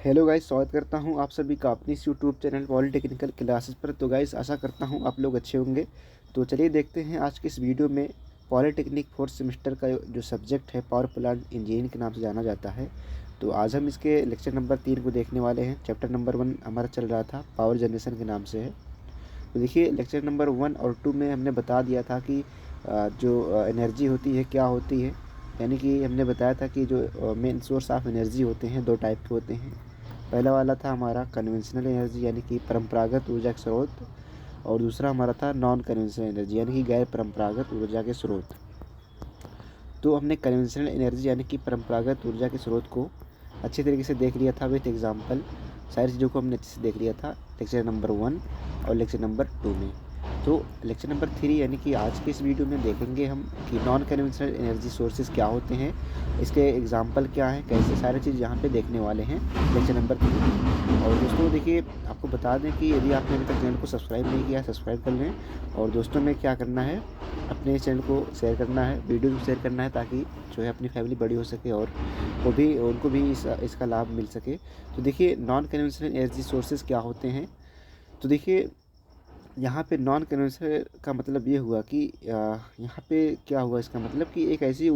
Hello guys, स्वागत करता हूं आप सभी का अपनी इस यूट्यूब चैनल पॉलिटेक्निकल क्लासेस पर। तो गाइस, आशा करता हूं आप लोग अच्छे होंगे। तो चलिए देखते हैं आज की इस वीडियो में पॉलिटेक्निक फोर्थ सेमेस्टर का जो सब्जेक्ट है पावर प्लांट इंजीनियरिंग के नाम से जाना जाता है। तो आज हम इसके लेक्चर नंबर 3 को देखने वाले हैं। चैप्टर नंबर 1 हमारा चल रहा था पावर जनरेशन के नाम से है। तो देखिए, लेक्चर नंबर 1 और 2 में हमने बता दिया था कि जो एनर्जी होती है क्या होती है। यानी कि हमने बताया था कि जो मेन सोर्स ऑफ एनर्जी होते हैं 2 टाइप के होते हैं। पहला वाला था हमारा कन्वेंशनल एनर्जी यानी कि परंपरागत ऊर्जा के स्रोत, और दूसरा हमारा था नॉन कन्वेंशनल एनर्जी यानी कि गैर परंपरागत ऊर्जा के स्रोत। तो हमने कन्वेंशनल एनर्जी यानी कि परंपरागत ऊर्जा के स्रोत को अच्छे तरीके से देख लिया था विथ एग्जाम्पल। सारी चीज़ों को हमने अच्छे से देख लिया था लेक्चर नंबर 1 और लेक्चर नंबर 2 में। तो लेक्चर नंबर 3 यानी कि आज के इस वीडियो में देखेंगे हम कि नॉन कन्वेंशनल एनर्जी सोर्सेज क्या होते हैं, इसके एग्जाम्पल क्या हैं, कैसे सारी चीज़ यहाँ पे देखने वाले हैं लेक्चर नंबर 3 में। और दोस्तों देखिए, आपको बता दें कि यदि आपने अभी तक चैनल को सब्सक्राइब नहीं किया, सब्सक्राइब कर लें। और दोस्तों में क्या करना है, अपने चैनल को शेयर करना है, वीडियो को शेयर करना है, ताकि जो है अपनी फैमिली बड़ी हो सके और उनको भी इसका लाभ मिल सके। तो देखिए, नॉन कन्वेंशनल एनर्जी सोर्सेज क्या होते हैं। तो देखिए, यहाँ पे नॉन कन्वेंशनल का मतलब ये हुआ कि यहाँ पे क्या हुआ, इसका मतलब कि एक ऐसी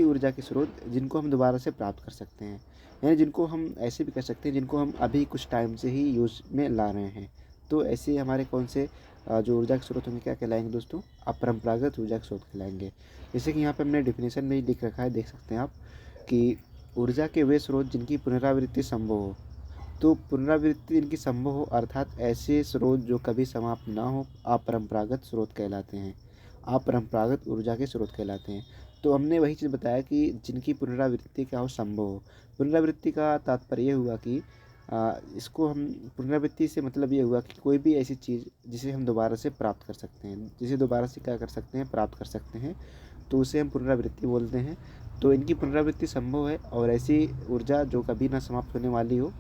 ऊर्जा के स्रोत जिनको हम दोबारा से प्राप्त कर सकते हैं, यानी जिनको हम ऐसे भी कर सकते हैं जिनको हम अभी कुछ टाइम से ही यूज में ला रहे हैं। तो ऐसे हमारे कौन से जो ऊर्जा के स्रोत होंगे क्या कहलाएंगे दोस्तों, अपरंपरागत ऊर्जा के स्रोत कहलाएंगे। जैसे कि यहाँ पे हमने डिफिनेशन में ही लिख रखा है, देख सकते हैं आप कि ऊर्जा के वे स्रोत जिनकी पुनरावृत्ति संभव हो। तो पुनरावृत्ति इनकी संभव हो अर्थात ऐसे स्रोत जो कभी समाप्त ना हो, अपरंपरागत स्रोत कहलाते हैं, अपरंपरागत ऊर्जा के स्रोत कहलाते हैं। तो हमने वही चीज़ बताया कि जिनकी पुनरावृत्ति क्या हो, संभव हो। पुनरावृत्ति का तात्पर्य ये हुआ कि इसको हम पुनरावृत्ति से मतलब ये हुआ कि कोई भी ऐसी चीज़ जिसे हम दोबारा से प्राप्त कर सकते हैं, जिसे दोबारा से क्या कर सकते हैं, प्राप्त कर सकते हैं, तो उसे हम पुनरावृत्ति बोलते हैं। तो इनकी पुनरावृत्ति संभव है और ऐसी ऊर्जा जो कभी ना समाप्त होने वाली हो,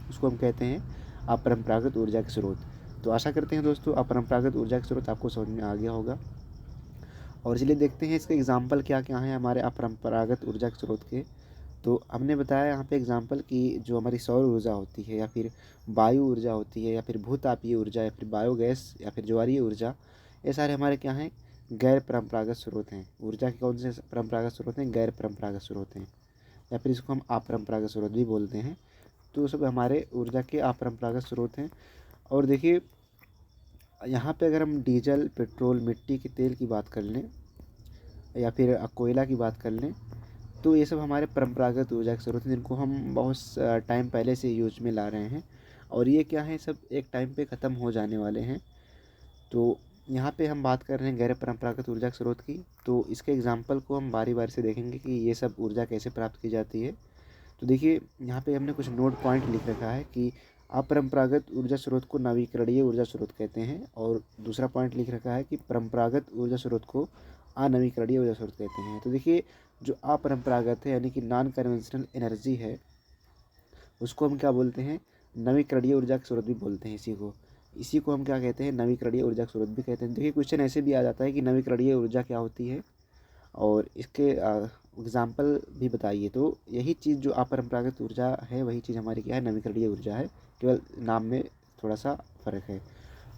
उसको हम कहते हैं अपरंपरागत ऊर्जा के स्रोत। तो आशा करते हैं दोस्तों अपरंपरागत ऊर्जा के स्रोत आपको समझ में आ गया होगा। और चलिए देखते हैं इसके एग्जाम्पल क्या क्या हैं हमारे अपरंपरागत ऊर्जा के स्रोत के। तो हमने बताया यहाँ पे एग्जाम्पल कि जो हमारी सौर ऊर्जा होती है, या फिर वायु ऊर्जा होती है, या फिर भूतापीय ऊर्जा, या फिर बायोगैस, या फिर ज्वारीय ऊर्जा, ये सारे हमारे क्या हैं, गैर परंपरागत स्रोत हैं। ऊर्जा के कौन से परंपरागत स्रोत हैं, गैर परंपरागत स्रोत हैं, या फिर इसको हम अपरंपरागत स्रोत भी बोलते हैं। तो सब हमारे ऊर्जा के अपरंपरागत स्रोत हैं। और देखिए, यहाँ पे अगर हम डीजल, पेट्रोल, मिट्टी के तेल की बात कर लें, या फिर कोयला की बात कर लें, तो ये सब हमारे परंपरागत ऊर्जा के स्रोत हैं जिनको हम बहुत टाइम पहले से यूज में ला रहे हैं। और ये क्या है, सब एक टाइम पे ख़त्म हो जाने वाले हैं। तो यहाँ पे हम बात कर रहे हैं गैर परंपरागत ऊर्जा के स्रोत की। तो इसके एग्जाम्पल को हम बारी बारी से देखेंगे कि ये सब ऊर्जा कैसे प्राप्त की जाती है। तो देखिए, यहाँ पे हमने कुछ नोट पॉइंट लिख रखा है कि अपरंपरागत ऊर्जा स्रोत को नवीकरणीय ऊर्जा स्रोत कहते हैं, और दूसरा पॉइंट लिख रखा है कि परंपरागत ऊर्जा स्रोत को अनवीकरणीय ऊर्जा स्रोत कहते हैं। तो देखिए, जो अपरंपरागत है यानी कि नॉन कन्वेंशनल एनर्जी है, उसको हम क्या बोलते हैं, नवीकरणीय ऊर्जा के स्रोत भी बोलते हैं। इसी को हम क्या कहते हैं, नवीकरणीय ऊर्जा के स्रोत भी कहते हैं। देखिए, क्वेश्चन ऐसे भी आ जाता है कि नवीकरणीय ऊर्जा क्या होती है और इसके एग्ज़ाम्पल भी बताइए। तो यही चीज़ जो अपरंपरागत ऊर्जा है, वही चीज़ हमारी क्या है, नवीकरणीय ऊर्जा है, केवल नाम में थोड़ा सा फ़र्क है।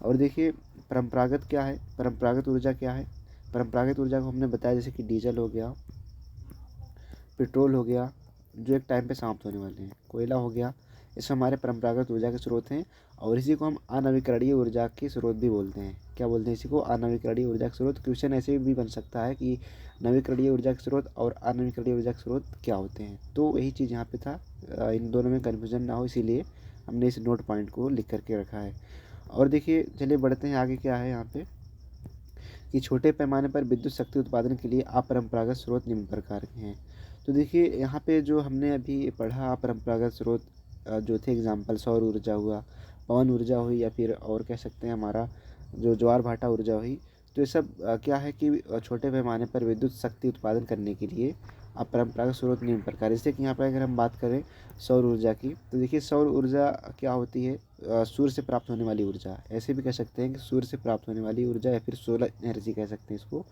और देखिए, परंपरागत क्या है, परंपरागत ऊर्जा क्या है। परंपरागत ऊर्जा को हमने बताया जैसे कि डीजल हो गया, पेट्रोल हो गया, जो एक टाइम पे समाप्त होने वाले हैं, कोयला हो गया, ये सब हमारे परंपरागत ऊर्जा के स्रोत हैं। और इसी को हम अनवीकरणीय ऊर्जा के स्रोत भी बोलते हैं। क्या बोलते हैं इसी को, अनवीकरणीय ऊर्जा के स्रोत। क्वेश्चन ऐसे भी बन सकता है कि नवीकरणीय ऊर्जा के स्रोत और अनवीकरणीय ऊर्जा के स्रोत क्या होते हैं। तो यही चीज़ यहाँ पे था, इन दोनों में कन्फ्यूजन ना हो, इसीलिए हमने इस नोट पॉइंट को लिख करके रखा है। और देखिए, चलिए बढ़ते हैं आगे। क्या है यहाँ पे कि छोटे पैमाने पर विद्युत शक्ति उत्पादन के लिए अपरंपरागत स्रोत निम्न प्रकार के हैं। तो देखिए, यहाँ पे जो हमने अभी पढ़ा अपरंपरागत स्रोत जो थे एग्जाम्पल, सौर ऊर्जा हुआ, पवन ऊर्जा हुई, या फिर और कह सकते हैं हमारा जो ज्वार भाटा ऊर्जा हुई। तो ये सब क्या है कि छोटे पैमाने पर विद्युत शक्ति उत्पादन करने के लिए अपरंपरागत स्रोत निम्न प्रकार। जैसे कि यहाँ पर अगर हम बात करें सौर ऊर्जा की, तो देखिए सौर ऊर्जा क्या होती है, सूर्य से प्राप्त होने वाली ऊर्जा। ऐसे भी कह सकते हैं कि सूर्य से प्राप्त होने वाली ऊर्जा, या फिर सोलर एनर्जी कह सकते हैं इसको।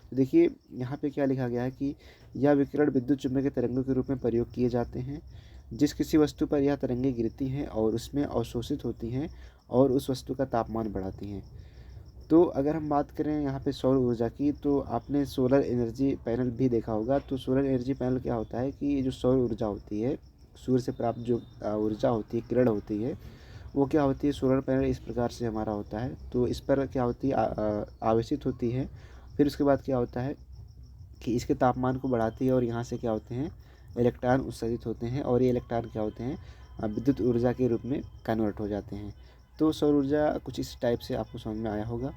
तो देखिए, यहाँ पे क्या लिखा गया है कि यह विकिरण विद्युत चुम्बकीय तरंगों के रूप में प्रयोग किए जाते हैं। जिस किसी वस्तु पर यह तरंगें गिरती हैं और उसमें अवशोषित होती हैं और उस वस्तु का तापमान बढ़ाती हैं। तो अगर हम बात करें यहाँ पे सौर ऊर्जा की, तो आपने सोलर एनर्जी पैनल भी देखा होगा। तो सोलर एनर्जी पैनल क्या होता है कि ये जो सौर ऊर्जा होती है, सूर्य से प्राप्त जो ऊर्जा होती है, किरण होती है, वो क्या होती है, सोलर पैनल इस प्रकार से हमारा होता है। तो इस पर क्या होती है, आवेशित होती है। फिर उसके बाद क्या होता है कि इसके तापमान को बढ़ाती है और यहाँ से क्या होते हैं, इलेक्ट्रॉन उत्सर्जित होते हैं और ये इलेक्ट्रॉन क्या होते हैं, विद्युत ऊर्जा के रूप में कन्वर्ट हो जाते हैं। तो सौर ऊर्जा कुछ इस टाइप से आपको समझ में आया होगा।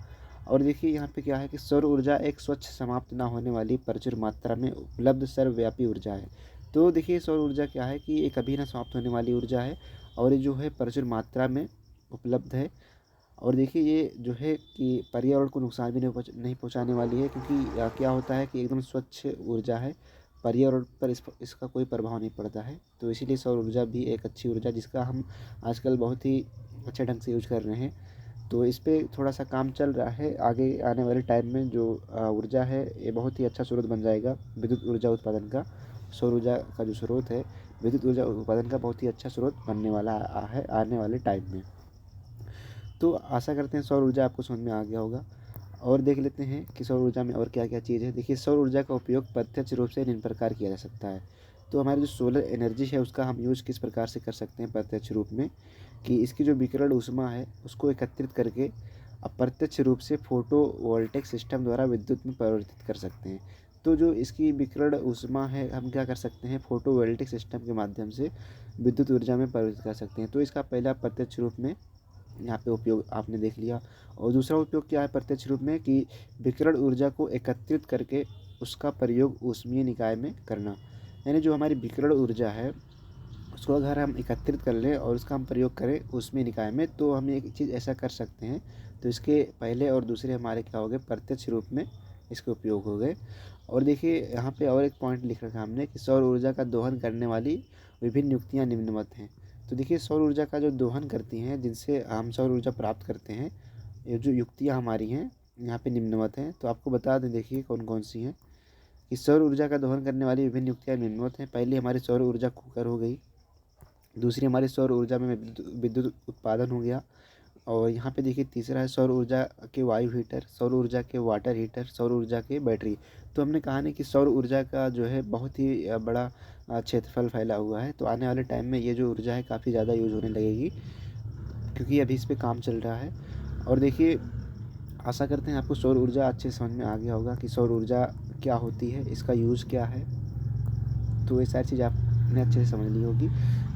और देखिए यहाँ पे क्या है कि सौर ऊर्जा एक स्वच्छ, समाप्त ना होने वाली, प्रचुर मात्रा में उपलब्ध सर्वव्यापी ऊर्जा है। तो देखिए सौर ऊर्जा क्या है कि ये कभी ना समाप्त होने वाली ऊर्जा है और ये जो है प्रचुर मात्रा में उपलब्ध है। और देखिए ये जो है कि पर्यावरण को नुकसान भी नहीं पहुंचाने वाली है, क्योंकि क्या होता है कि एकदम स्वच्छ ऊर्जा है, पर्यावरण पर इसका कोई प्रभाव नहीं पड़ता है। तो इसीलिए सौर ऊर्जा भी एक अच्छी ऊर्जा, जिसका हम आजकल बहुत ही अच्छे ढंग से यूज कर रहे हैं। तो इस पर थोड़ा सा काम चल रहा है। आगे आने वाले टाइम में जो ऊर्जा है, ये बहुत ही अच्छा स्रोत बन जाएगा विद्युत ऊर्जा उत्पादन का। सौर ऊर्जा का जो स्रोत है, विद्युत ऊर्जा उत्पादन का बहुत ही अच्छा स्रोत बनने वाला है आने वाले टाइम में। तो आशा करते हैं सौर ऊर्जा आपको समझ में आ गया होगा। और देख लेते हैं कि सौर ऊर्जा में और क्या क्या चीज़ है। देखिए सौर ऊर्जा का उपयोग प्रत्यक्ष रूप से निम्न प्रकार किया जा सकता है। तो हमारी जो सोलर एनर्जी है उसका हम यूज़ किस प्रकार से कर सकते हैं प्रत्यक्ष रूप में, कि इसकी जो विकिरण ऊष्मा है उसको एकत्रित करके अप्रत्यक्ष रूप से फोटो वोल्टेक सिस्टम द्वारा विद्युत में परिवर्तित कर सकते हैं। तो जो इसकी विकिरण ऊष्मा है, हम क्या कर सकते हैं, फोटो वोल्टेक सिस्टम के माध्यम से विद्युत ऊर्जा में परिवर्तित कर सकते हैं। तो इसका पहला प्रत्यक्ष रूप में यहाँ पे उपयोग आपने देख लिया। और दूसरा उपयोग क्या है प्रत्यक्ष रूप में, कि विकिरण ऊर्जा को एकत्रित करके उसका प्रयोग ऊष्मीय निकाय में करना। यानी जो हमारी विकिरण ऊर्जा है उसको अगर हम एकत्रित कर लें और उसका हम प्रयोग करें ऊष्मीय निकाय में, तो हम एक चीज़ ऐसा कर सकते हैं। तो इसके पहले और दूसरे हमारे क्या हो गए, प्रत्यक्ष रूप में इसके उपयोग हो गए। और देखिए यहाँ पे और एक पॉइंट लिख रखा हमने कि सौर ऊर्जा का दोहन करने वाली विभिन्न युक्तियाँ निम्नवत हैं। तो देखिए सौर ऊर्जा का जो दोहन करती हैं, जिनसे हम सौर ऊर्जा प्राप्त करते हैं, ये जो युक्तियाँ हमारी हैं यहाँ पे निम्नवत हैं। तो आपको बता दें, देखिए कौन कौन सी हैं। कि सौर ऊर्जा का दोहन करने वाली विभिन्न युक्तियाँ निम्नवत हैं। पहली हमारी सौर ऊर्जा कुकर हो गई। दूसरी हमारी सौर ऊर्जा में विद्युत उत्पादन हो गया। और यहाँ पे देखिए तीसरा है सौर ऊर्जा के वायु हीटर, सौर ऊर्जा के वाटर हीटर, सौर ऊर्जा के बैटरी। तो हमने कहा नहीं कि सौर ऊर्जा का जो है बहुत ही बड़ा क्षेत्रफल फैला हुआ है। तो आने वाले टाइम में ये जो ऊर्जा है काफ़ी ज़्यादा यूज़ होने लगेगी, क्योंकि अभी इस पर काम चल रहा है। और देखिए आशा करते हैं आपको सौर ऊर्जा अच्छे समझ में आ गया होगा कि सौर ऊर्जा क्या होती है, इसका यूज़ क्या है। तो ये सारी चीज़ आपने अच्छे से समझ ली होगी।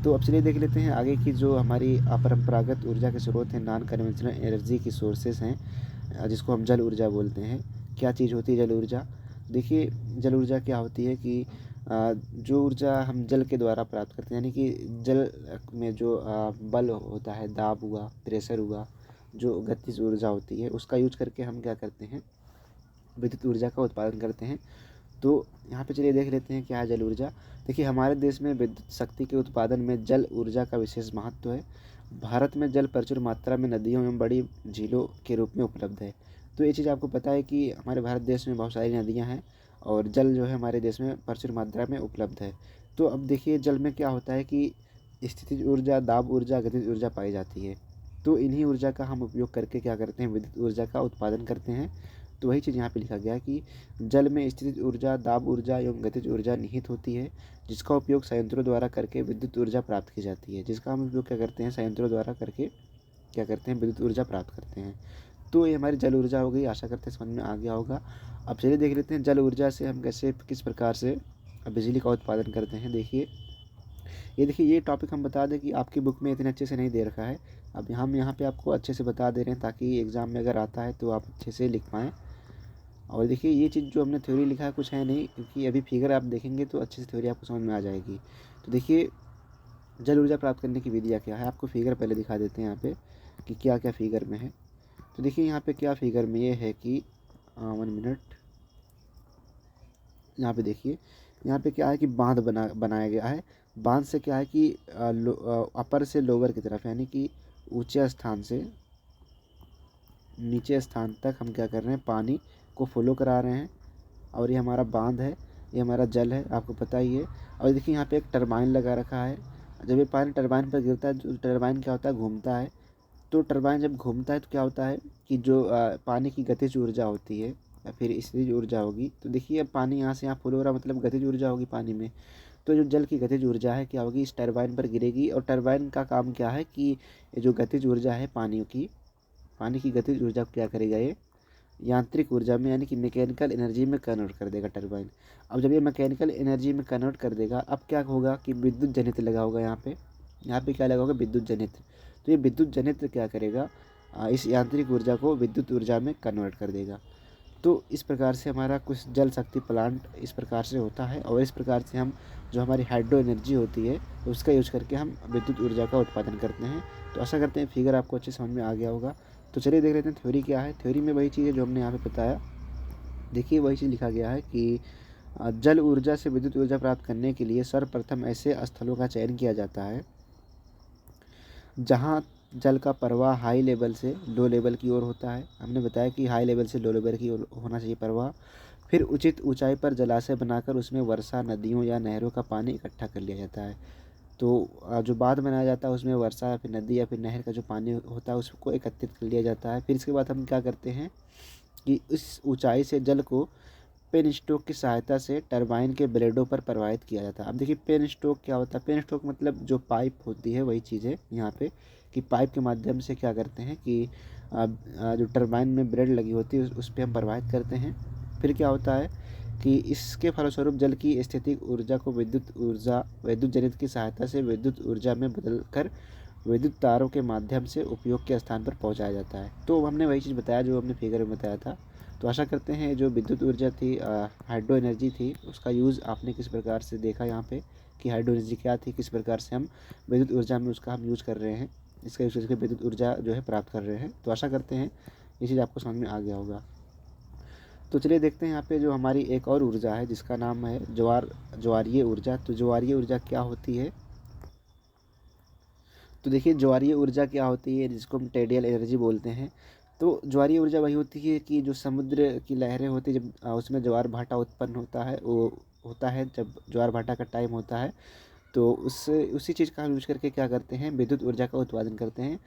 तो अब चलिए देख लेते हैं आगे की जो हमारी अपरंपरागत ऊर्जा के स्रोत हैं, नॉन कन्वेंशनल एनर्जी की सोर्सेस हैं, जिसको हम जल ऊर्जा बोलते हैं। क्या चीज़ होती है जल ऊर्जा? देखिए जल ऊर्जा क्या होती है कि जो ऊर्जा हम जल के द्वारा प्राप्त करते हैं, यानी कि जल में जो बल होता है, दाब हुआ, प्रेशर हुआ, जो गतिज ऊर्जा होती है, उसका यूज करके हम क्या करते हैं, विद्युत ऊर्जा का उत्पादन करते हैं। तो यहाँ पे चलिए देख लेते हैं क्या है जल ऊर्जा। देखिए हमारे देश में विद्युत शक्ति के उत्पादन में जल ऊर्जा का विशेष महत्व है। भारत में जल प्रचुर मात्रा में नदियों एवं बड़ी झीलों के रूप में उपलब्ध है। तो ये चीज़ आपको पता है कि हमारे भारत देश में बहुत सारी नदियाँ हैं और जल जो है हमारे देश में प्रचुर मात्रा में उपलब्ध है। तो अब देखिए जल में क्या होता है कि स्थितिज ऊर्जा, दाब ऊर्जा, गतिज ऊर्जा पाई जाती है। तो इन्हीं ऊर्जा का हम उपयोग करके क्या करते हैं, विद्युत ऊर्जा का उत्पादन करते हैं। तो वही चीज़ यहाँ पे लिखा गया कि जल में स्थितिज ऊर्जा, दाब ऊर्जा एवं गतिज ऊर्जा निहित होती है, जिसका उपयोग संयंत्रों द्वारा करके विद्युत ऊर्जा प्राप्त की जाती है। जिसका हम उपयोग क्या करते हैं, संयंत्रों द्वारा करके क्या करते हैं, विद्युत ऊर्जा प्राप्त करते हैं। तो ये हमारी जल ऊर्जा हो गई। आशा करते हैं समझ में आ गया होगा। अब चलिए देख लेते हैं जल ऊर्जा से हम कैसे, किस प्रकार से बिजली का उत्पादन करते हैं। देखिए ये टॉपिक हम बता दें कि आपकी बुक में इतने अच्छे से नहीं दे रखा है। अब हम यहाँ पे आपको अच्छे से बता दे रहे हैं ताकि एग्ज़ाम में अगर आता है तो आप अच्छे से लिख पाएँ। और देखिए ये चीज़ जो हमने थ्योरी लिखा है कुछ है नहीं, क्योंकि अभी फिगर आप देखेंगे तो अच्छे से थ्योरी आपको समझ में आ जाएगी। तो देखिए जल ऊर्जा प्राप्त करने की विधियाँ क्या है, आपको फिगर पहले दिखा देते हैं यहाँ पे कि क्या क्या फिगर में है। तो देखिए यहाँ पे क्या फिगर में ये है कि 1 मिनट, यहाँ पे देखिए यहाँ पे क्या है कि बांध बनाया गया है। बांध से क्या है कि अपर से लोअर की तरफ, यानी कि ऊंचे स्थान से नीचे स्थान तक हम क्या कर रहे हैं, पानी को फॉलो करा रहे हैं। और ये हमारा बांध है, ये हमारा जल है, आपको पता ही है। और देखिए यहाँ पे एक टरबाइन लगा रखा है जब ये पानी टरबाइन पर गिरता है तो टरबाइन क्या होता है, घूमता है। तो टरबाइन जब घूमता है तो क्या होता है कि जो पानी की गतिज ऊर्जा होती है या फिर स्थितिज ऊर्जा होगी, तो देखिए अब पानी यहाँ से यहाँ फ्लो हो रहा, मतलब गतिज ऊर्जा होगी पानी में। तो जो जल की गतिज ऊर्जा है क्या होगी, इस टरबाइन पर गिरेगी। और टरबाइन का काम क्या है कि ये जो गतिज ऊर्जा है पानी की गतिज ऊर्जा को क्या करेगा, ये यांत्रिक ऊर्जा में यानी कि मैकेनिकल एनर्जी में कन्वर्ट कर देगा टरबाइन। अब जब ये मैकेनिकल एनर्जी में कन्वर्ट कर देगा, अब क्या होगा कि विद्युत जनित्र लगा होगा यहाँ पे क्या लगा होगा, विद्युत जनित्र। तो ये विद्युत जनित्र क्या करेगा, इस यांत्रिक ऊर्जा को विद्युत ऊर्जा में कन्वर्ट कर देगा। तो इस प्रकार से हमारा कुछ जल शक्ति प्लांट इस प्रकार से होता है। और इस प्रकार से हम जो हमारी हाइड्रो एनर्जी होती है उसका यूज करके हम विद्युत ऊर्जा का उत्पादन करते हैं। तो आशा करते हैं फिगर आपको अच्छे समझ में आ गया होगा। तो चलिए देख लेते हैं थ्योरी क्या है। थ्योरी में वही चीज़ है जो हमने यहाँ पे बताया। देखिए वही चीज़ लिखा गया है कि जल ऊर्जा से विद्युत ऊर्जा प्राप्त करने के लिए सर्वप्रथम ऐसे स्थलों का चयन किया जाता है जहाँ जल का प्रवाह हाई लेवल से लो लेवल की ओर होता है। हमने बताया कि हाई लेवल से लो लेवल की ओर होना चाहिए प्रवाह। फिर उचित ऊंचाई पर जलाशय बनाकर उसमें वर्षा, नदियों या नहरों का पानी इकट्ठा कर लिया जाता है। तो जो बांध बनाया जाता है उसमें वर्षा या फिर नदी या फिर नहर का जो पानी होता है उसको एकत्रित कर लिया जाता है। फिर इसके बाद हम क्या करते हैं कि इस ऊंचाई से जल को पेन स्ट्रोक की सहायता से टरबाइन के ब्लेडों पर प्रवाहित किया जाता है। अब देखिए पेन स्ट्रोक क्या होता है, पेन स्ट्रोक मतलब जो पाइप होती है वही चीज़ है यहाँ पे, कि पाइप के माध्यम से क्या करते हैं कि जो टरबाइन में ब्लेड लगी होती है उस पर हम प्रवाहित करते हैं। फिर क्या होता है कि इसके फलस्वरूप जल की स्थितिक ऊर्जा को विद्युत जनित्र की सहायता से विद्युत ऊर्जा में बदलकर विद्युत तारों के माध्यम से उपयोग के स्थान पर पहुंचाया जाता है। तो हमने वही चीज़ बताया जो हमने फिगर में बताया था। तो आशा करते हैं जो विद्युत ऊर्जा थी, हाइड्रो एनर्जी थी, उसका यूज़ आपने किस प्रकार से देखा यहाँ पे कि हाइड्रो एनर्जी क्या थी, किस प्रकार से हम विद्युत ऊर्जा में उसका हम यूज़ कर रहे हैं, इसका यूज़ करके विद्युत ऊर्जा जो है प्राप्त कर रहे हैं। तो आशा करते हैं ये चीज़ आपको समझ में आ गया होगा। तो चलिए देखते हैं यहाँ पे जो हमारी एक और ऊर्जा है जिसका नाम है ज्वारीय ऊर्जा। तो ज्वारीय ऊर्जा क्या होती है, तो देखिए ज्वारीय ऊर्जा क्या होती है जिसको हम टेडियल एनर्जी बोलते हैं। तो ज्वारीय ऊर्जा वही होती है कि जो समुद्र की लहरें होती है, जब उसमें ज्वार भाटा उत्पन्न होता है, वो होता है जब ज्वार भाटा का टाइम होता है, तो उसी चीज़ का हम यूज करके क्या करते हैं, विद्युत ऊर्जा का उत्पादन करते हैं।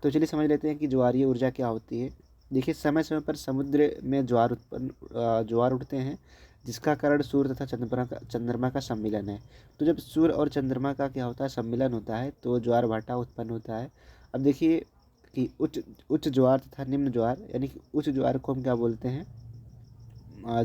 तो चलिए समझ लेते हैं कि ज्वारीय ऊर्जा क्या होती है। देखिए समय समय पर समुद्र में ज्वार उठते हैं जिसका कारण सूर्य तथा चंद्रमा का सम्मिलन है। तो जब सूर्य और चंद्रमा का क्या होता है, सम्मिलन होता है, तो ज्वार भाटा उत्पन्न होता है। अब देखिए कि उच्च उच्च ज्वार तथा निम्न ज्वार, यानी कि उच्च ज्वार को हम क्या बोलते हैं,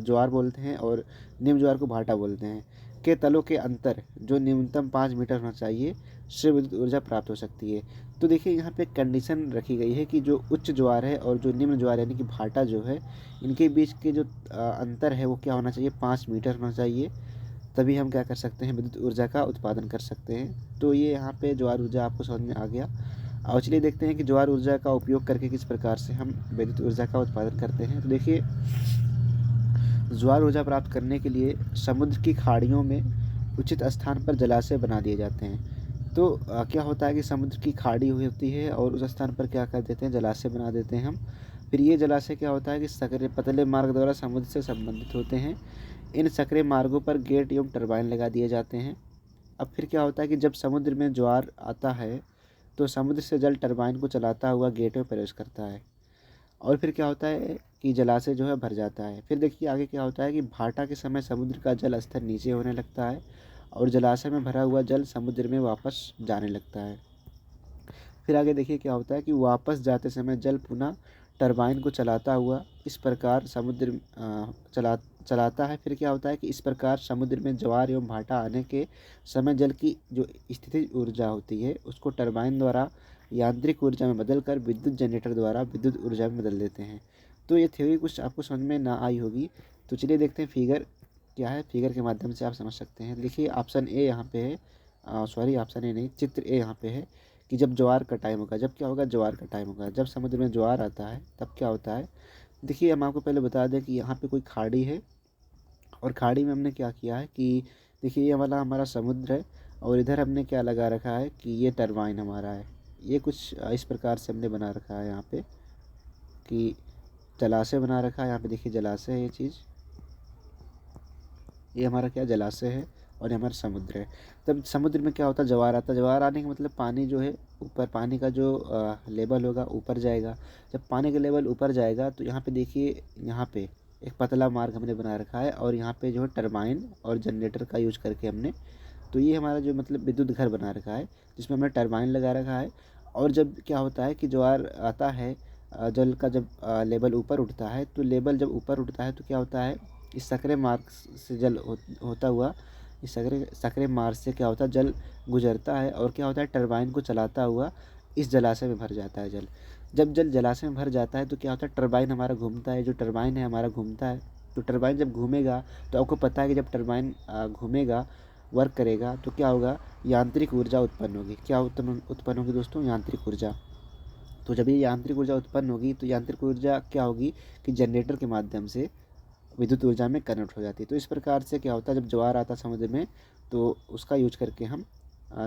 ज्वार बोलते हैं, और निम्न ज्वार को भाटा बोलते हैं, के तलों के अंतर जो न्यूनतम 5 मीटर होना चाहिए से विद्युत ऊर्जा प्राप्त हो सकती है। तो देखिए यहाँ पे कंडीशन रखी गई है कि जो उच्च ज्वार है और जो निम्न ज्वार यानी कि भाटा जो है, इनके बीच के जो अंतर है वो क्या होना चाहिए, 5 मीटर होना चाहिए। तभी हम क्या कर सकते हैं, विद्युत ऊर्जा का उत्पादन कर सकते हैं। तो ये यहाँ पे ज्वार ऊर्जा आपको समझ में आ गया। और चलिए देखते हैं कि ज्वार ऊर्जा का उपयोग करके किस प्रकार से हम विद्युत ऊर्जा का उत्पादन करते हैं। तो देखिए ज्वार ऊर्जा प्राप्त करने के लिए समुद्र की खाड़ियों में उचित स्थान पर जलाशय बना दिए जाते हैं। तो क्या होता है कि समुद्र की खाड़ी हुई होती है और उस स्थान पर क्या कर देते हैं, जलाशय बना देते हैं हम। फिर ये जलाशय क्या होता है कि सकरे पतले मार्ग द्वारा समुद्र से संबंधित होते हैं। इन सकरे मार्गों पर गेट एवं टरबाइन लगा दिए जाते हैं। अब फिर क्या होता है कि जब समुद्र में ज्वार आता है तो समुद्र से जल टरबाइन को चलाता हुआ गेट में प्रवेश करता है, और फिर क्या होता है कि जलाशय जो है भर जाता है। फिर देखिए आगे क्या होता है कि भाटा के समय समुद्र का जल स्तर नीचे होने लगता है और जलाशय में भरा हुआ जल समुद्र में वापस जाने लगता है। फिर आगे देखिए क्या होता है कि वापस जाते समय जल पुनः टरबाइन को चलाता हुआ इस प्रकार चलाता है। फिर क्या होता है कि इस प्रकार समुद्र में ज्वार एवं भाटा आने के समय जल की जो स्थितिज ऊर्जा होती है उसको टरबाइन द्वारा यांत्रिक ऊर्जा में बदलकर विद्युत जनरेटर द्वारा विद्युत ऊर्जा में बदल देते हैं। तो ये थ्योरी कुछ आपको समझ में ना आई होगी। तो चलिए देखते हैं फिगर क्या है, फिगर के माध्यम से आप समझ सकते हैं। देखिए ऑप्शन ए यहाँ पे है, सॉरी ऑप्शन ए नहीं, चित्र ए यहाँ पे है कि जब ज्वार का टाइम होगा, जब क्या होगा, ज्वार का टाइम होगा, जब समुद्र में ज्वार आता है तब क्या होता है। देखिए हम आपको पहले बता दें कि यहाँ पे कोई खाड़ी है और खाड़ी में हमने क्या किया है कि देखिए ये वाला हमारा समुद्र है और इधर हमने क्या लगा रखा है कि ये टरबाइन हमारा है। ये कुछ इस प्रकार से हमने बना रखा है यहाँ पे कि जलाशय बना रखा है। यहाँ पे देखिए जलाशय है, ये चीज़ ये हमारा क्या जलाशय है। और हमारा समुद्र है। तब समुद्र में क्या होता है, ज्वार आता है। ज्वार आने का मतलब पानी जो है ऊपर, पानी का जो लेवल होगा ऊपर जाएगा। जब पानी का लेवल ऊपर जाएगा तो यहाँ पे देखिए, यहाँ पे एक पतला मार्ग हमने बना रखा है और यहाँ पे जो है टरबाइन और जनरेटर का यूज करके हमने, तो ये हमारा जो मतलब विद्युत घर बना रखा है जिसमें हमने टरबाइन लगा रखा है। और जब क्या होता है कि ज्वार आता है, जल का जब लेवल ऊपर उठता है, तो लेवल जब ऊपर उठता है तो क्या होता है, इस सकरे मार्ग से जल होता हुआ, इस सकरे मार्ग से क्या होता है, जल गुजरता है और क्या होता है, टरबाइन को चलाता हुआ इस जलाशय में भर जाता है जल। जब जल जलाशय में भर जाता है तो क्या होता है, टरबाइन हमारा घूमता है, जो टरबाइन है हमारा घूमता है। तो टरबाइन जब घूमेगा तो आपको पता है कि जब टरबाइन घूमेगा, वर्क करेगा, तो क्या होगा, यांत्रिक ऊर्जा उत्पन्न होगी। क्या उत्पन्न होगी दोस्तों, यांत्रिक ऊर्जा। तो जब ये यांत्रिक ऊर्जा उत्पन्न होगी तो यांत्रिक ऊर्जा क्या होगी कि जनरेटर के माध्यम से विद्युत ऊर्जा में कन्वर्ट हो जाती है। तो इस प्रकार से क्या होता है, जब ज्वार आता है समुद्र में तो उसका यूज करके हम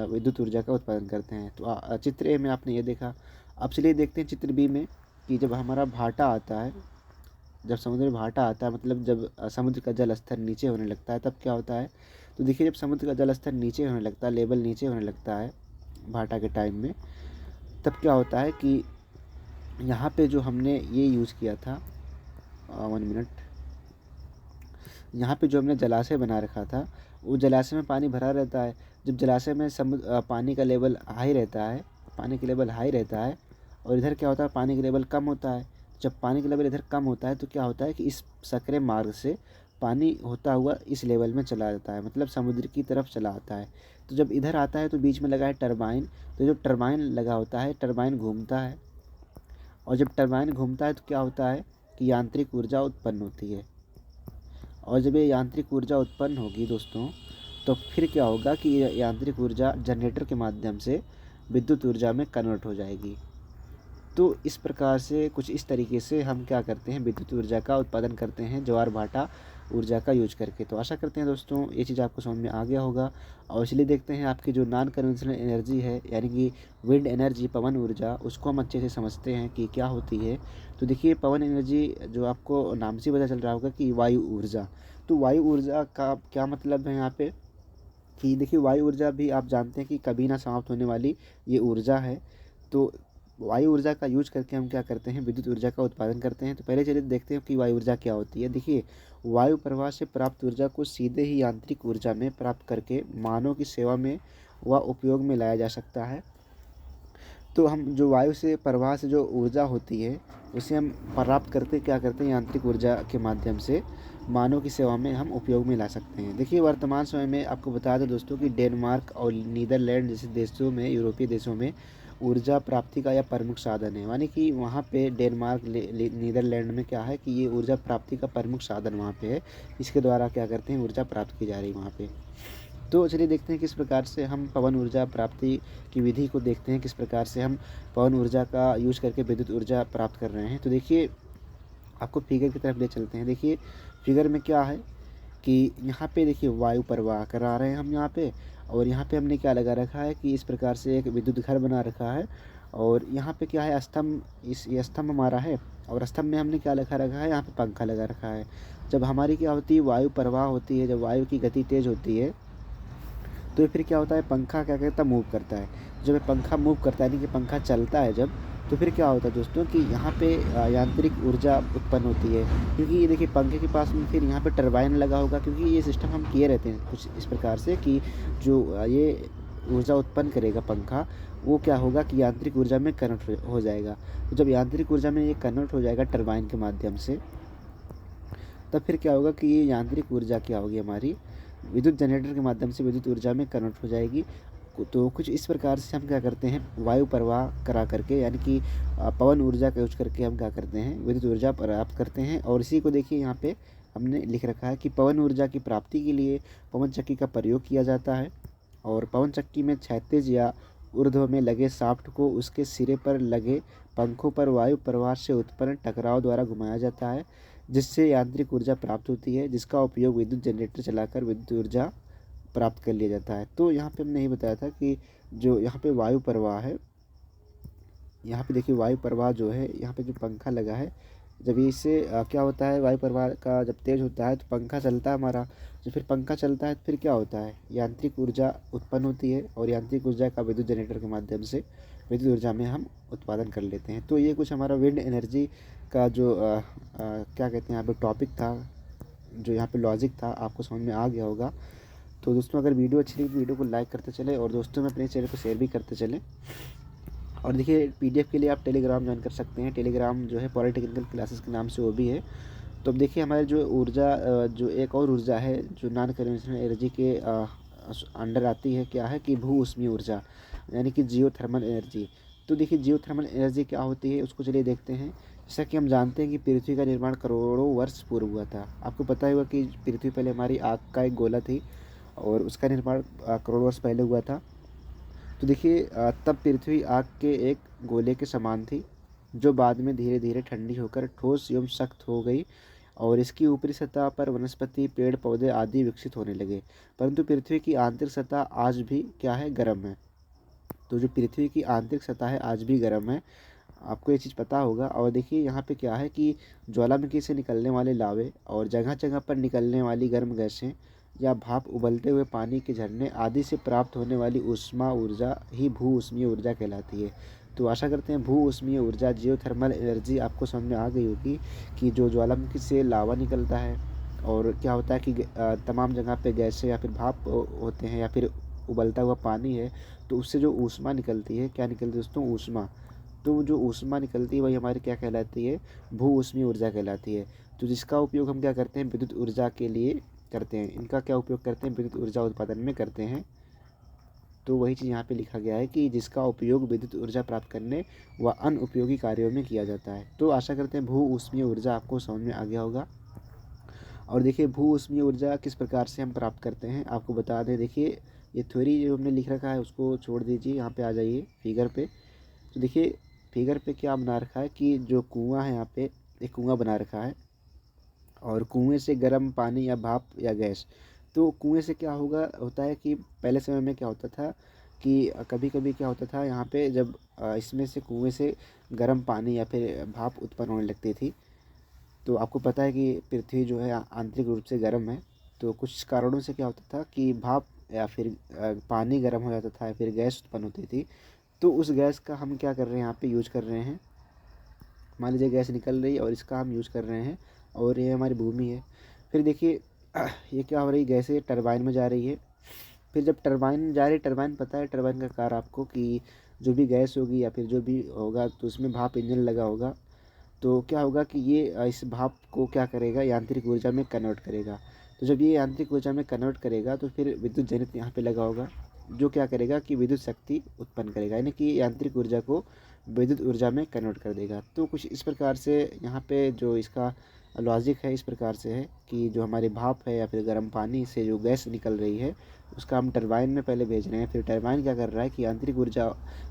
विद्युत ऊर्जा का उत्पादन करते हैं। तो चित्र ए में आपने ये देखा। अब चलिए देखते हैं चित्र बी में कि जब हमारा भाटा आता है, जब समुद्र में भाटा आता है, मतलब जब समुद्र का जल स्तर नीचे होने लगता है, तब क्या होता है। तो देखिए, जब समुद्र का जल स्तर नीचे होने लगता है, लेवल नीचे होने लगता है भाटा के टाइम में, तब क्या होता है कि यहाँ पे जो हमने ये यूज़ किया था, 1 मिनट, यहाँ पे जो हमने जलाशय बना रखा था, वो जलाशय में पानी भरा रहता है। जब जलाशय में पानी का लेवल हाई रहता है, पानी का लेवल हाई रहता है और इधर क्या होता है, पानी का लेवल कम होता है। जब पानी का लेवल इधर कम होता है तो क्या होता है कि इस सकरे मार्ग से पानी होता हुआ इस लेवल में चला जाता है, मतलब समुद्र की तरफ चला आता है। तो जब इधर आता है तो बीच में लगा है टरबाइन, तो जब टरबाइन लगा होता है, टरबाइन घूमता है और जब टरबाइन घूमता है तो क्या होता है कि यांत्रिक ऊर्जा उत्पन्न होती है। और जब ये यांत्रिक ऊर्जा उत्पन्न होगी दोस्तों, तो फिर क्या होगा कि ये यांत्रिक ऊर्जा जनरेटर के माध्यम से विद्युत ऊर्जा में कन्वर्ट हो जाएगी। तो इस प्रकार से, कुछ इस तरीके से हम क्या करते हैं, विद्युत ऊर्जा का उत्पादन करते हैं ज्वार भाटा ऊर्जा का यूज करके। तो आशा करते हैं दोस्तों ये चीज़ आपको समझ में आ गया होगा। और इसलिए देखते हैं आपकी जो नॉन कन्वेंशनल एनर्जी है, यानी कि विंड एनर्जी, पवन ऊर्जा, उसको हम अच्छे से समझते हैं कि क्या होती है। तो देखिए, पवन एनर्जी जो आपको नाम से पता चल रहा होगा कि वायु ऊर्जा। तो वायु ऊर्जा का क्या मतलब है यहाँ पे कि देखिए, वायु ऊर्जा भी आप जानते हैं कि कभी ना समाप्त होने वाली ये ऊर्जा है। तो वायु ऊर्जा का यूज करके हम क्या करते हैं, विद्युत ऊर्जा का उत्पादन करते हैं। तो पहले चलिए देखते हैं कि वायु ऊर्जा क्या होती है। देखिए, वायु प्रवाह से प्राप्त ऊर्जा को सीधे ही यांत्रिक ऊर्जा में प्राप्त करके मानव की सेवा में व उपयोग में लाया जा सकता है। तो हम जो वायु से प्रवाह से जो ऊर्जा होती है उसे हम प्राप्त करते क्या करते हैं, यांत्रिक ऊर्जा के माध्यम से मानव की सेवा में हम उपयोग में ला सकते हैं। देखिए, वर्तमान समय में आपको बता दें दोस्तों कि डेनमार्क और नीदरलैंड जैसे देशों में, यूरोपीय देशों में ऊर्जा प्राप्ति का यह प्रमुख साधन है। यानी कि वहाँ पे डेनमार्क, नीदरलैंड में क्या है कि ये ऊर्जा प्राप्ति का प्रमुख साधन वहाँ पे है। इसके द्वारा क्या करते हैं, ऊर्जा प्राप्त की जा रही है वहाँ पे। तो चलिए देखते हैं किस प्रकार से हम पवन ऊर्जा प्राप्ति की विधि को देखते हैं, किस प्रकार से हम पवन ऊर्जा का यूज करके विद्युत ऊर्जा प्राप्त कर रहे हैं। तो देखिए, आपको फिगर की तरफ ले चलते हैं। देखिए, फिगर में क्या है कि यहाँ पे देखिए वायु प्रवाह करा रहे हैं हम यहाँ पे, और यहाँ पे हमने क्या लगा रखा है कि इस प्रकार से एक विद्युत घर बना रखा है। और यहाँ पे क्या है, स्तंभ, ये स्तंभ हमारा है और स्तंभ में हमने क्या लगा रखा है, यहाँ पे पंखा लगा रखा है। जब हमारी क्या होती है, वायु प्रवाह होती है, जब वायु की गति तेज़ होती है तो फिर क्या होता है, पंखा क्या करता है, मूव करता है। जब ये पंखा मूव करता है, यानी कि पंखा चलता है जब, तो फिर क्या होता है दोस्तों कि यहाँ पे यांत्रिक ऊर्जा उत्पन्न होती है। क्योंकि ये देखिए, पंखे के पास में फिर यहाँ पे टरबाइन लगा होगा, क्योंकि ये सिस्टम हम किए रहते हैं कुछ इस प्रकार से कि जो ये ऊर्जा उत्पन्न करेगा पंखा, वो क्या होगा कि यांत्रिक ऊर्जा में कन्वर्ट हो जाएगा। तो जब यांत्रिक ऊर्जा में ये कन्वर्ट हो जाएगा टरबाइन के माध्यम से, तब फिर क्या होगा कि ये यांत्रिक ऊर्जा क्या होगी, हमारी विद्युत जनरेटर के माध्यम से विद्युत ऊर्जा में कन्वर्ट हो जाएगी। तो कुछ इस प्रकार से हम क्या करते हैं, वायु प्रवाह करा करके, यानी कि पवन ऊर्जा का यूज करके हम क्या करते हैं, विद्युत ऊर्जा प्राप्त करते हैं। और इसी को देखिए, यहाँ पे हमने लिख रखा है कि पवन ऊर्जा की प्राप्ति के लिए पवन चक्की का प्रयोग किया जाता है। और पवन चक्की में क्षैतिज या ऊर्ध्व में लगे शाफ्ट को उसके सिरे पर लगे पंखों पर वायु प्रवाह से उत्पन्न टकराव द्वारा घुमाया जाता है, जिससे यांत्रिक ऊर्जा प्राप्त होती है, जिसका उपयोग विद्युत जनरेटर चलाकर विद्युत ऊर्जा प्राप्त कर लिया जाता है। तो यहाँ पे हमने ये बताया था कि जो यहाँ पे वायु प्रवाह है, यहाँ पे देखिए वायु प्रवाह जो है, यहाँ पे जो पंखा लगा है, जब ये इससे क्या होता है, वायु प्रवाह का जब तेज होता है तो पंखा चलता है हमारा। जब फिर पंखा चलता है तो फिर क्या होता है, यांत्रिक ऊर्जा उत्पन्न होती है और यांत्रिक ऊर्जा का विद्युत जनरेटर के माध्यम से विद्युत ऊर्जा में हम उत्पादन कर लेते हैं। तो ये कुछ हमारा विंड एनर्जी का जो क्या कहते हैं यहाँ पे टॉपिक था, जो यहाँ पे लॉजिक था, आपको समझ में आ गया होगा। तो दोस्तों अगर वीडियो अच्छी लगी तो वीडियो को लाइक करते चले और दोस्तों में अपने चैनल को शेयर भी करते चलें। और देखिए पीडीएफ के लिए आप टेलीग्राम ज्वाइन कर सकते हैं। टेलीग्राम जो है पॉलिटेक्निकल क्लासेस के नाम से वो भी है। तो अब देखिए हमारे जो ऊर्जा जो एक और ऊर्जा है जो नॉन कन्वेंशनल एनर्जी के अंडर आती है, क्या है कि भू ऊष्मीय ऊर्जा, यानी कि जियोथर्मल एनर्जी। तो देखिए जियोथर्मल एनर्जी क्या होती है उसको चलिए देखते हैं। जैसा कि हम जानते हैं कि पृथ्वी का निर्माण करोड़ों वर्ष पूर्व हुआ था। आपको पता ही होगा कि पृथ्वी पहले हमारी आग का एक गोला थी और उसका निर्माण करोड़ों वर्ष पहले हुआ था। तो देखिए तब पृथ्वी आग के एक गोले के समान थी, जो बाद में धीरे धीरे ठंडी होकर ठोस एवं सख्त हो गई और इसकी ऊपरी सतह पर वनस्पति, पेड़ पौधे आदि विकसित होने लगे। परंतु पृथ्वी की आंतरिक सतह आज भी क्या है, गर्म है। तो जो पृथ्वी की आंतरिक सतह है आज भी गर्म है, आपको ये चीज़ पता होगा। और देखिए यहाँ पे क्या है कि ज्वालामुखी से निकलने वाले लावे और जगह जगह पर निकलने वाली गर्म गैसें या भाप, उबलते हुए पानी के झरने आदि से प्राप्त होने वाली ऊष्मा ऊर्जा ही भू ऊष्मीय ऊर्जा कहलाती है। तो आशा करते हैं भू ऊष्मीय ऊर्जा, जियोथर्मल एनर्जी आपको समझ में आ गई होगी कि जो ज्वालामुखी से लावा निकलता है और क्या होता है कि तमाम जगह पे गैसें या फिर भाप होते हैं या फिर उबलता हुआ पानी है, तो उससे जो ऊष्मा निकलती है, क्या निकलती है दोस्तों, ऊष्मा। तो जो ऊष्मा निकलती है वही हमारी क्या कहलाती है, भू ऊष्मीय ऊर्जा कहलाती है। तो जिसका उपयोग हम क्या करते हैं, विद्युत ऊर्जा के लिए करते हैं। इनका क्या उपयोग करते हैं, विद्युत ऊर्जा उत्पादन में करते हैं। तो वही चीज़ यहाँ पे लिखा गया है कि जिसका उपयोग विद्युत ऊर्जा प्राप्त करने व अन्य उपयोगी कार्यों में किया जाता है। तो आशा करते हैं भू ऊष्मीय ऊर्जा आपको समझ में आ गया होगा। और देखिए भू ऊष्मीय ऊर्जा किस प्रकार से हम प्राप्त करते हैं आपको बता दें। देखिए ये थ्योरी जो हमने लिख रखा है उसको छोड़ दीजिए, यहाँ पे आ जाइए फिगर पे। तो देखिए फिगर पे क्या बना रखा है कि जो कुआं है, यहाँ पे एक कुआं बना रखा है और कुएं से गर्म पानी या भाप या गैस। तो कुएं से क्या होता है कि पहले समय में क्या होता था कि कभी कभी क्या होता था यहाँ पे, जब इसमें से कुएं से गर्म पानी या फिर भाप उत्पन्न होने लगती थी। तो आपको पता है कि पृथ्वी जो है आंतरिक रूप से गर्म है। तो कुछ कारणों से क्या होता था कि भाप या फिर पानी गर्म हो जाता था या फिर गैस उत्पन्न होती थी। तो उस गैस का हम क्या कर रहे हैं, यहाँ पे यूज कर रहे हैं। मान लीजिए गैस निकल रही है और इसका हम यूज़ कर रहे हैं और ये हमारी भूमि है। फिर देखिए ये क्या हो रही है, गैस ये टरबाइन में जा रही है। फिर जब टरबाइन जा रही है, टरबाइन पता है टरबाइन का कार्य आपको कि जो भी गैस होगी या फिर जो भी होगा तो उसमें भाप इंजन लगा होगा। तो क्या होगा कि ये इस भाप को क्या करेगा, यांत्रिक ऊर्जा में कन्वर्ट करेगा। तो जब ये यांत्रिक ऊर्जा में कन्वर्ट करेगा तो फिर विद्युत जनित यहाँ पे लगा होगा, जो क्या करेगा कि विद्युत शक्ति उत्पन्न करेगा, यानी कि यांत्रिक ऊर्जा को विद्युत ऊर्जा में कन्वर्ट कर देगा। तो कुछ इस प्रकार से यहाँ पे जो इसका लॉजिक है इस प्रकार से है कि जो हमारे भाप है या फिर गर्म पानी से जो गैस निकल रही है उसका हम टरबाइन में पहले भेज रहे हैं। फिर टरबाइन क्या कर रहा है कि यांत्रिक ऊर्जा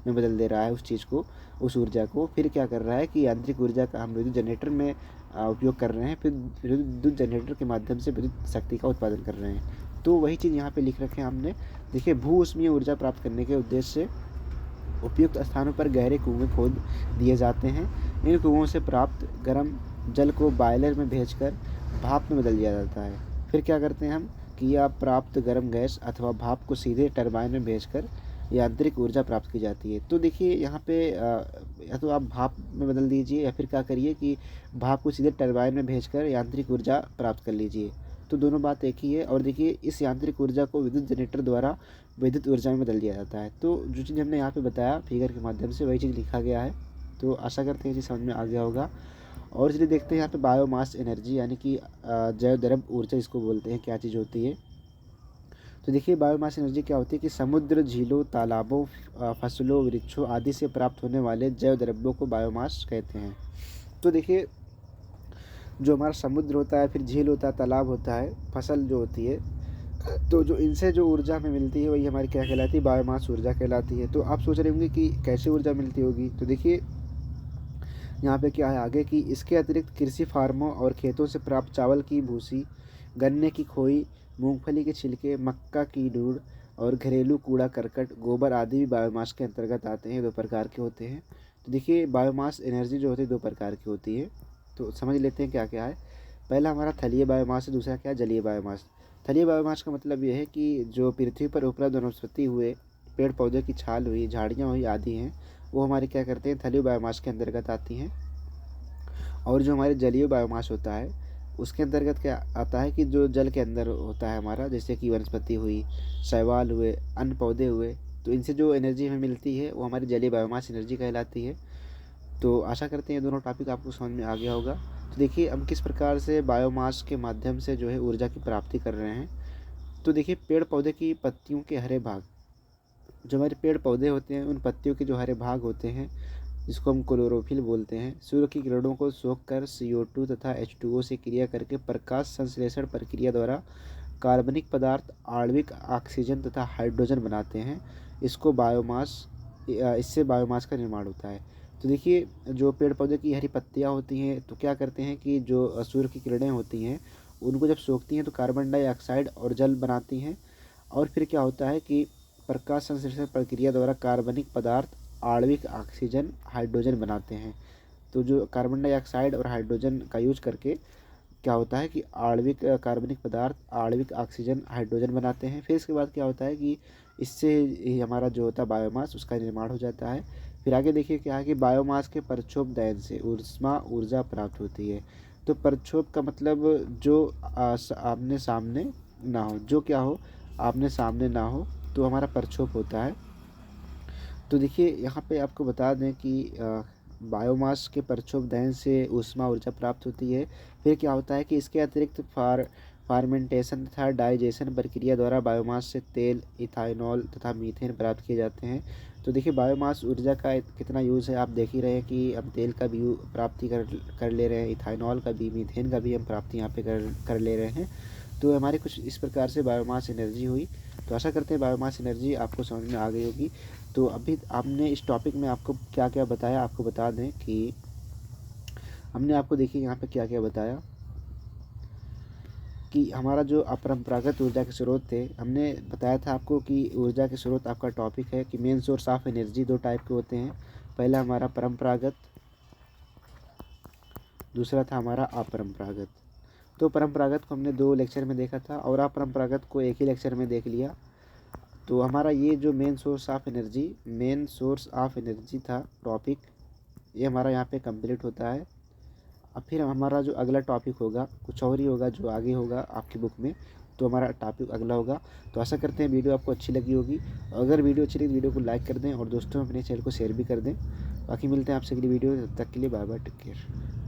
में बदल दे रहा है उस चीज़ को, उस ऊर्जा को। फिर क्या कर रहा है कि यांत्रिक ऊर्जा का हम विद्युत जनरेटर में उपयोग कर रहे हैं। फिर विद्युत जनरेटर के माध्यम से विद्युत शक्ति का उत्पादन कर रहे हैं। तो वही चीज़ यहाँ पे लिख रखे हैं हमने। देखिए भू ऊष्मीय ऊर्जा प्राप्त करने के उद्देश्य से उपयुक्त स्थानों पर गहरे कुएं खोद दिए जाते हैं। इन कुओं से प्राप्त गर्म जल को बॉयलर में भेजकर भाप में बदल दिया जाता है। फिर क्या करते हैं हम कि यह प्राप्त गर्म गैस अथवा भाप को सीधे टरबाइन में भेजकर यांत्रिक ऊर्जा प्राप्त की जाती है। तो देखिए यहाँ पे या तो आप भाप में बदल दीजिए या फिर क्या करिए कि भाप को सीधे टरबाइन में भेजकर यांत्रिक ऊर्जा प्राप्त कर लीजिए। तो दोनों बात एक ही है। और देखिए इस यांत्रिक ऊर्जा को विद्युत जनरेटर द्वारा विद्युत ऊर्जा में बदल दिया जाता है। तो जो चीज़ हमने यहाँ पे बताया फिगर के माध्यम से वही चीज़ लिखा गया है। तो आशा करते हैं ये चीज़ समझ में आ गया होगा। और चलिए देखते हैं यहाँ पे बायोमास एनर्जी, यानी कि जैव द्रव ऊर्जा इसको बोलते हैं, क्या चीज़ होती है। तो देखिए बायोमास एनर्जी क्या होती है कि समुद्र, झीलों, तालाबों, फसलों, वृक्षों आदि से प्राप्त होने वाले जैव द्रव्यों को बायोमास कहते हैं। तो देखिए जो हमारा समुद्र होता है, फिर झील होता है, तालाब होता है, फसल जो होती है, तो जो इनसे जो ऊर्जा हमें मिलती है वही हमारी क्या कहलाती है, बायोमास ऊर्जा कहलाती है। तो आप सोच रहे होंगे कि कैसे ऊर्जा मिलती होगी। तो देखिए यहाँ पे क्या है आगे कि इसके अतिरिक्त कृषि फार्मों और खेतों से प्राप्त चावल की भूसी, गन्ने की खोई, मूंगफली के छिलके, मक्का की धूड़ और घरेलू कूड़ा करकट, गोबर आदि भी बायोमास के अंतर्गत आते हैं। दो प्रकार के होते हैं। तो देखिए बायोमास एनर्जी जो होती है दो प्रकार की होती है। तो समझ लेते हैं क्या क्या है। पहला हमारा थलीय बायोमास है, दूसरा क्या है जलीय बायोमास। थलीय बायोमास का मतलब ये है कि जो पृथ्वी पर उपलब्ध वनस्पति हुए, पेड़ पौधे की छाल हुई, झाड़ियाँ हुई आदि हैं, वो हमारे क्या करते हैं थलीय बायोमास के अंतर्गत आती हैं। और जो हमारे जलीय बायोमास होता है उसके अंतर्गत क्या आता है कि जो जल के अंदर होता है हमारा, जैसे कि वनस्पति हुई, शैवाल हुए, अन्य पौधे हुए, तो इनसे जो एनर्जी हमें मिलती है वो हमारी जलीय बायोमास एनर्जी कहलाती है। तो आशा करते हैं ये दोनों टॉपिक आपको समझ में आ गया होगा। तो देखिए हम किस प्रकार से बायोमास के माध्यम से जो है ऊर्जा की प्राप्ति कर रहे हैं। तो देखिए पेड़ पौधे की पत्तियों के हरे भाग, जो हमारे पेड़ पौधे होते हैं उन पत्तियों के जो हरे भाग होते हैं, जिसको हम क्लोरोफिल बोलते हैं, सूर्य की किरणों को सोख कर CO2 तथा H2O से क्रिया करके प्रकाश संश्लेषण प्रक्रिया द्वारा कार्बनिक पदार्थ, आणविक ऑक्सीजन तथा हाइड्रोजन बनाते हैं। इसको बायोमास इससे बायोमास का निर्माण होता है। तो देखिए जो पेड़ पौधे की हरी पत्तियाँ होती हैं तो क्या करते हैं कि जो सूर्य की किरणें होती हैं उनको जब सोखती हैं तो कार्बन डाइऑक्साइड और जल बनाती हैं। और फिर क्या होता है कि प्रकाश संश्लेषण प्रक्रिया द्वारा कार्बनिक पदार्थ, आणविक ऑक्सीजन, हाइड्रोजन बनाते हैं। तो जो कार्बन डाइऑक्साइड और हाइड्रोजन का यूज करके क्या होता है कि आणविक कार्बनिक पदार्थ, आणविक ऑक्सीजन, हाइड्रोजन बनाते हैं। फिर इसके बाद क्या होता है कि इससे ही हमारा जो होता है बायोमास उसका निर्माण हो जाता है। फिर आगे देखिए क्या है कि बायोमास के प्रक्षोभ दहन से ऊर्जा प्राप्त होती है। तो प्रक्षोभ का मतलब जो आमने सामने ना हो, जो क्या हो आमने सामने ना हो, तो हमारा प्रक्षोभ होता है। तो देखिए यहाँ पे आपको बता दें कि बायोमास के प्रक्षोभ दहन से ऊष्मा ऊर्जा प्राप्त होती है। फिर क्या होता है कि इसके अतिरिक्त फार्मेंटेशन तथा डाइजेशन प्रक्रिया द्वारा बायोमास से तेल, इथानॉल तथा मीथेन प्राप्त किए जाते हैं। तो देखिए बायोमास ऊर्जा का कितना यूज़ है, आप देख ही रहे हैं कि हम तेल का भी प्राप्ति कर ले रहे हैं, इथानॉल का भी, मीथेन का भी हम प्राप्ति यहाँ पे कर ले रहे हैं। तो हमारे कुछ इस प्रकार से बायोमास एनर्जी हुई। तो आशा करते हैं बायोमास एनर्जी आपको समझ में आ गई होगी। तो अभी आपने इस टॉपिक में आपको क्या क्या बताया, आपको बता दें कि हमने आपको देखिए यहाँ पे क्या क्या बताया कि हमारा जो अपरंपरागत ऊर्जा के स्रोत थे, हमने बताया था आपको कि ऊर्जा के स्रोत आपका टॉपिक है कि मेन सोर्स ऑफ एनर्जी दो टाइप के होते हैं। पहला हमारा परंपरागत, दूसरा था हमारा अपरंपरागत। तो परंपरागत को हमने 2 लेक्चर में देखा था और अपरंपरागत को एक ही लेक्चर में देख लिया। तो हमारा ये जो मेन सोर्स ऑफ एनर्जी था टॉपिक, ये हमारा यहाँ पे कंप्लीट होता है। अब फिर हमारा जो अगला टॉपिक होगा कुछ और ही होगा, जो आगे होगा आपकी बुक में, तो हमारा टॉपिक अगला होगा। तो आशा करते हैं वीडियो आपको अच्छी लगी होगी। अगर वीडियो अच्छी लगी तो वीडियो को लाइक कर दें और दोस्तों अपने चैनल को शेयर भी कर दें। बाकी मिलते हैं आपसे अगली वीडियो, तब तक के लिए बाय बाय, टेक केयर।